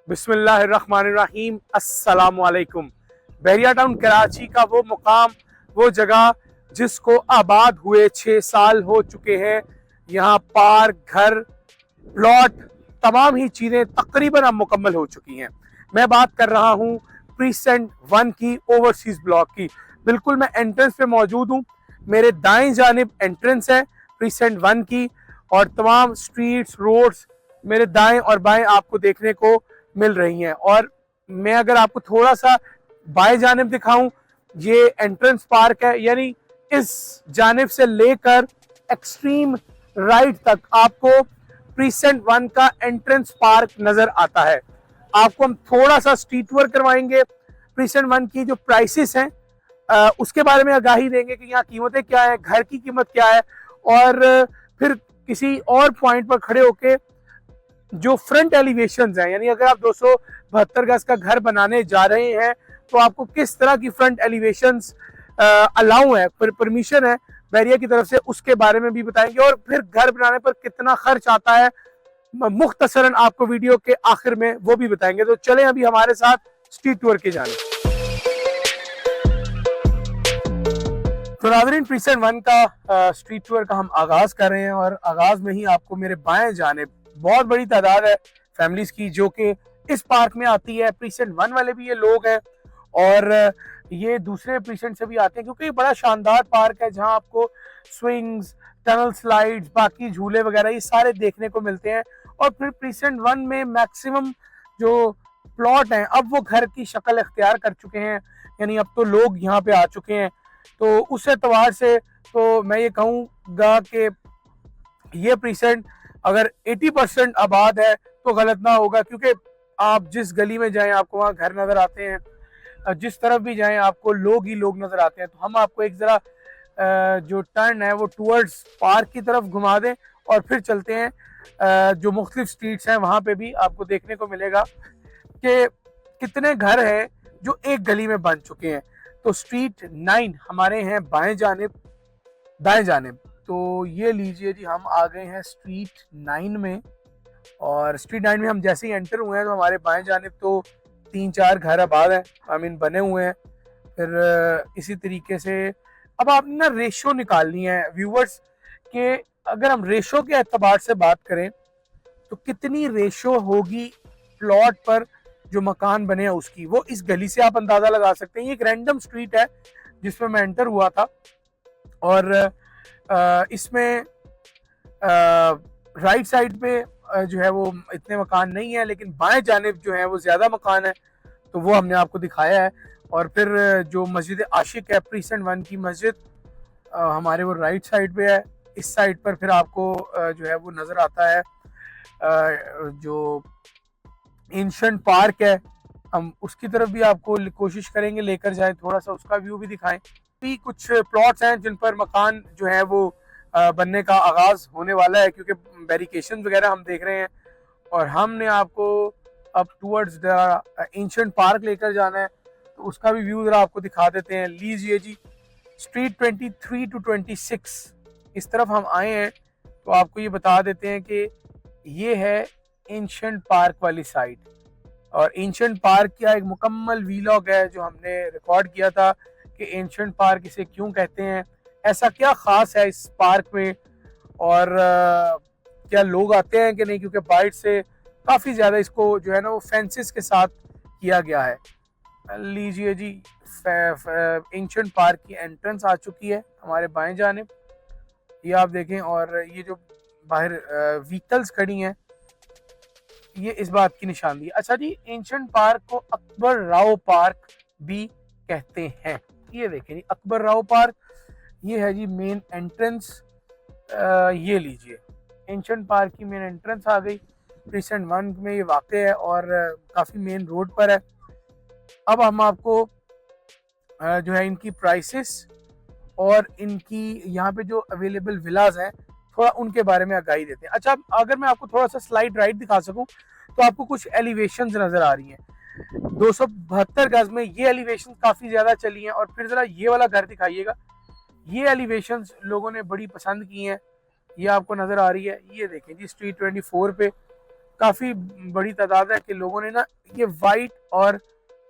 बिस्मिल्लाहिर्रहमानिर्रहीम। अस्सलामुअलैकुम। बहरिया टाउन कराची का वो मुकाम, वो जगह जिसको आबाद हुए 6 साल हो चुके हैं। यहाँ पार्क, घर, प्लॉट, तमाम ही चीज़ें तकरीबन अब मुकम्मल हो चुकी हैं। मैं बात कर रहा हूँ प्रीसेंट 1 की, ओवरसीज ब्लॉक की। बिल्कुल मैं एंट्रेंस पे मौजूद हूँ। मेरे दाएं जानिब एंट्रेंस है प्रीसेंट 1 की, और तमाम स्ट्रीट्स, रोड्स मेरे दाएं और बाएं आपको देखने को मिल रही हैं। और मैं अगर आपको थोड़ा सा बाएं जानिब दिखाऊं, ये एंट्रेंस पार्क है, यानी इस जानिब से लेकर एक्सट्रीम राइट तक आपको प्रीसेंट 1 का एंट्रेंस पार्क नजर आता है। आपको हम थोड़ा सा स्ट्रीट टूर करवाएंगे, प्रीसेंट 1 की जो प्राइसेस हैं उसके बारे में आगाही देंगे कि यहाँ कीमतें क्या है, घर की कीमत क्या है, और फिर किसी और पॉइंट पर खड़े होके जो फ्रंट एलिवेशंस हैं, यानी अगर आप 272 गज का घर बनाने जा रहे हैं तो आपको किस तरह की फ्रंट एलिवेशंस अलाउ है, परमिशन है बैरिया की तरफ से, उसके बारे में भी बताएंगे। और फिर घर बनाने पर कितना खर्च आता है मुख्तसरन आपको वीडियो के आखिर में वो भी बताएंगे। तो चलें अभी हमारे साथ स्ट्रीट टूर की जाने। तो नाज़रीन, प्रीसेंट 1 का स्ट्रीट टूर का हम आगाज कर रहे हैं, और आगाज में ही आपको मेरे बाएं जाने बहुत बड़ी तादाद है फैमिलीज की जो कि इस पार्क में आती है। प्रीसेंट 1 वाले भी ये लोग हैं, और ये दूसरे प्रीसेंट से भी आते हैं, क्योंकि ये बड़ा शानदार पार्क है जहां आपको स्विंग्स, टनल स्लाइड्स, बाकी झूले वगैरह ये सारे देखने को मिलते हैं। और फिर प्रीसेंट 1 में मैक्सिमम जो प्लॉट हैं अब वो घर की शक्ल इख्तियार कर चुके हैं, यानी अब तो लोग यहाँ पे आ चुके हैं। तो उस एतबार से तो मैं ये कहूँगा कि ये प्रीसेंट अगर 80% आबाद है तो गलत ना होगा, क्योंकि आप जिस गली में जाएं आपको वहाँ घर नजर आते हैं, जिस तरफ भी जाएं आपको लोग ही लोग नजर आते हैं। तो हम आपको एक जरा जो टर्न है वो टूवर्ड्स पार्क की तरफ घुमा दें, और फिर चलते हैं जो मुख्तलिफ स्ट्रीट्स हैं वहाँ पे भी आपको देखने को मिलेगा कि कितने घर हैं जो एक गली में बन चुके हैं। तो स्ट्रीट 9 हमारे हैं बाएं जानिब, दाएं जानिब। तो ये लीजिए जी, हम आ गए हैं स्ट्रीट 9 में, और स्ट्रीट 9 में हम जैसे ही एंटर हुए हैं तो हमारे बाएं जानिब तो 3-4 घर आबाद हैं, आई मीन बने हुए हैं। फिर इसी तरीके से अब आपने ना रेशो निकालनी है व्यूवर्स के, अगर हम रेशो के एतबार से बात करें तो कितनी रेशो होगी प्लॉट पर जो मकान बने हैं उसकी, वो इस गली से आप अंदाजा लगा सकते हैं। ये एक रैंडम स्ट्रीट है जिसमें मैं एंटर हुआ था, और इसमें राइट साइड पे जो है वो इतने मकान नहीं है, लेकिन बाएं जानिब जो है वो ज्यादा मकान है, तो वो हमने आपको दिखाया है। और फिर जो मस्जिद आशिक है प्रीसेंट 1 की मस्जिद, हमारे वो राइट साइड पे है। इस साइड पर फिर आपको जो है वो नजर आता है जो एंशिएंट पार्क है, हम उसकी तरफ भी आपको कोशिश करेंगे लेकर जाए, थोड़ा सा उसका व्यू भी दिखाएं। भी कुछ प्लॉट्स हैं जिन पर मकान जो है वो बनने का आगाज होने वाला है, क्योंकि बैरिकेशन वगैरह हम देख रहे हैं। और हमने आपको अब टूवर्ड्स द एंशिएंट पार्क लेकर जाना है, तो उसका भी व्यू जरा आपको दिखा देते हैं। लीजिए जी, स्ट्रीट 23 to 26 इस तरफ हम आए हैं, तो आपको ये बता देते हैं कि ये है एंशिएंट पार्क वाली साइड। और एंशिएंट पार्क का एक मुकम्मल वीलॉग है जो हमने रिकॉर्ड किया था कि एंशिएंट पार्क इसे क्यों कहते हैं, ऐसा क्या खास है इस पार्क में, और क्या लोग आते हैं कि नहीं, क्योंकि बाइट से काफ़ी ज़्यादा इसको जो है ना वो फेंसेस के साथ किया गया है। लीजिए जी, एंशिएंट पार्क की एंट्रेंस आ चुकी है हमारे बाएं जानिब, ये आप देखें। और ये जो बाहर व्हीकल्स खड़ी हैं ये इस बात की निशानदी है। अच्छा जी, एंशिएंट पार्क को अकबर राव पार्क भी कहते हैं। ये देखें जी, अकबर राव पार्क, ये है जी मेन एंट्रेंस। ये लीजिए, एंशिएंट पार्क की मेन एंट्रेंस आ गई। प्रीसेंट 1 में ये वाक़ है और काफ़ी मेन रोड पर है। अब हम आपको जो है इनकी प्राइसेस और इनकी यहाँ पे जो अवेलेबल विलाज हैं थोड़ा उनके बारे में आगाही देते हैं। अच्छा, अगर मैं आपको थोड़ा सा स्लाइड राइट दिखा सकूं तो आपको कुछ एलिवेशंस नजर आ रही हैं। 272 गज में ये एलिवेशन काफी ज्यादा चली हैं। और फिर जरा ये वाला घर दिखाइएगा, ये एलिवेशंस लोगों ने बड़ी पसंद की हैं, ये आपको नजर आ रही है। ये देखें जी, स्ट्रीट 24 पे काफ़ी बड़ी तादाद है कि लोगों ने ना ये वाइट और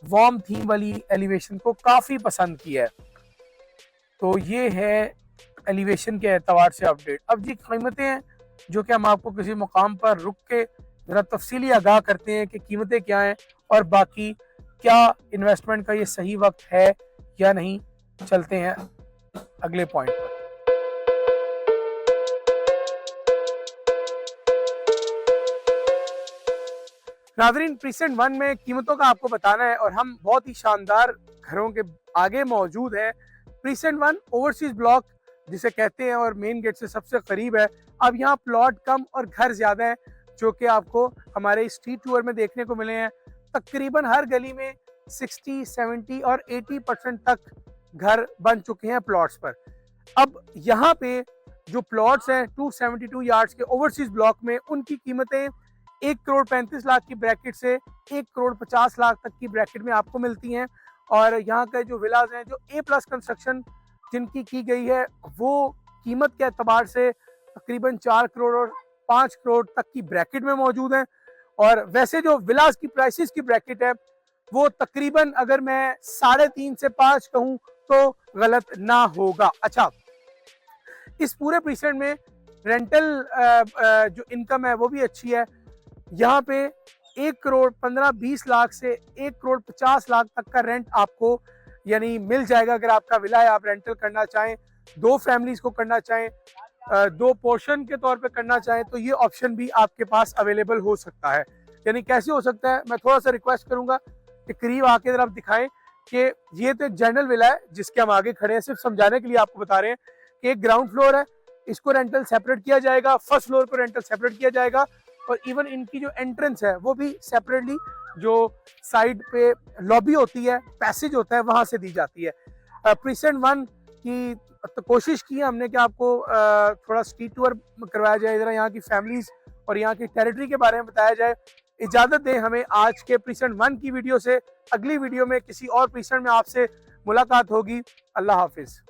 वार्म थीम वाली एलिवेशन को काफ़ी पसंद किया है। तो ये है एलिवेशन के एतबार से अपडेट। अब ये कीमतें हैं जो कि हम आपको किसी मुकाम पर रुक के ज़रा तफसीली आगाह करते हैं कि कीमतें क्या हैं और बाकी क्या इन्वेस्टमेंट का ये सही वक्त है या नहीं। चलते हैं अगले पॉइंट पर। नाज़रीन, प्रीसेंट 1 में कीमतों का आपको बताना है और हम बहुत ही शानदार घरों के आगे मौजूद हैं। प्रीसेंट 1 ओवरसीज ब्लॉक जिसे कहते हैं और मेन गेट से सबसे करीब है। अब यहाँ प्लॉट कम और घर ज़्यादा है जो कि आपको हमारे स्ट्रीट टूर में देखने को मिले हैं। तकरीबन हर गली में 60, 70 और 80% तक घर बन चुके हैं प्लॉट्स पर। अब यहाँ पे जो प्लॉट्स हैं 272 यार्ड्स के ओवरसीज ब्लॉक में, उनकी कीमतें 1 करोड़ 35 लाख की ब्रैकेट से 1 करोड़ 50 लाख तक की ब्रैकेट में आपको मिलती हैं। और यहाँ के जो विलाज हैं जो A+ कंस्ट्रक्शन जिनकी की गई है, वो कीमत के एतबार से तकरीबन 4 करोड़ और 5 करोड़ तक की ब्रैकेट में मौजूद हैं। और वैसे जो विलाज की प्राइसेस की ब्रैकेट है वो तकरीबन, अगर मैं 3.5 से 5 कहूँ तो गलत ना होगा। अच्छा, इस पूरे प्रीसेंट में रेंटल जो इनकम है वो भी अच्छी है। यहाँ पे 1 करोड़ 15-20 लाख से 1 करोड़ 50 लाख तक का रेंट आपको यानी मिल जाएगा। अगर आपका विला है, आप रेंटल करना चाहें, 2 फैमिलीज को करना चाहें, 2 पोर्शन के तौर पे करना चाहें, तो ये ऑप्शन भी आपके पास अवेलेबल हो सकता है। यानी कैसे हो सकता है, मैं थोड़ा सा रिक्वेस्ट करूंगा कि करीब आके जरा आप दिखाएं कि ये तो एक जनरल विला है जिसके हम आगे खड़े हैं। सिर्फ समझाने के लिए आपको बता रहे हैं कि एक ग्राउंड फ्लोर है, इसको रेंटल सेपरेट किया जाएगा, फर्स्ट फ्लोर को रेंटल सेपरेट किया जाएगा और इवन इनकी जो एंट्रेंस है वो भी सेपरेटली, जो साइड पे लॉबी होती है, पैसेज होता है, वहां से दी जाती है। प्रीसेंट 1 की तो कोशिश की है हमने कि आपको थोड़ा स्ट्रीट टूर करवाया जाए, जरा यहाँ की फैमिलीज और यहाँ की टेरिटरी के बारे में बताया जाए। इजाजत दें हमें आज के प्रीसेंट 1 की वीडियो से। अगली वीडियो में किसी और प्रीसेंट में आपसे मुलाकात होगी। अल्लाह हाफिज।